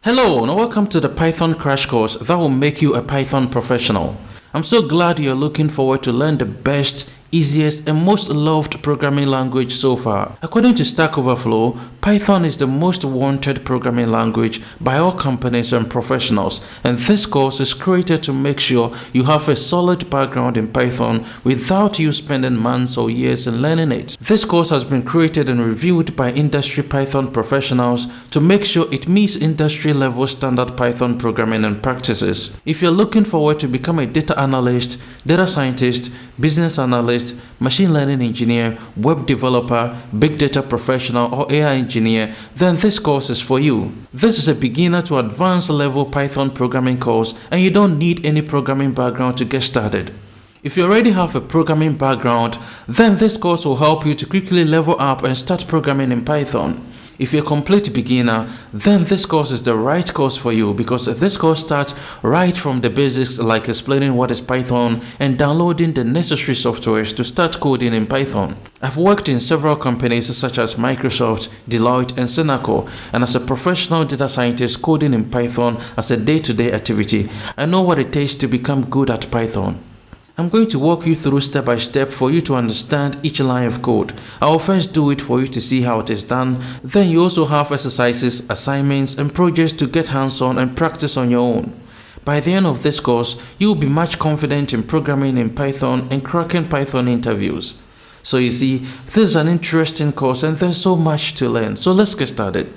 Hello and welcome to the Python crash course that will make you a Python professional. I'm so glad you're looking forward to learn the best, easiest and most loved programming language so far. According to StackOverFow, Python is the most wanted programming language by all companies and professionals, and this course is created to make sure you have a solid background in Python without you spending months or years in learning it. This course has been created and reviewed by industry Python professionals to make sure it meets industry level standard Python programming and practices. If you're looking forward to become a data analyst, data scientist, business analyst, machine learning engineer, web developer, big data professional or AI engineer, then this course is for you. This is a beginner to advanced level Python programming course and you don't need any programming background to get started. If you already have a programming background, then this course will help you to quickly level up and start programming in Python. If you're a complete beginner, then this course is the right course for you because this course starts right from the basics like explaining what is Python and downloading the necessary softwares to start coding in Python. I've worked in several companies such as Microsoft, Deloitte and Senaco, and as a professional data scientist coding in Python as a day-to-day activity, I know what it takes to become good at Python. I'm going to walk you through step by step for you to understand each line of code. I will first do it for you to see how it is done. Then you also have exercises, assignments, and projects to get hands-on and practice on your own. By the end of this course, you will be much confident in programming in Python and cracking Python interviews. So you see, this is an interesting course and there's so much to learn. So let's get started.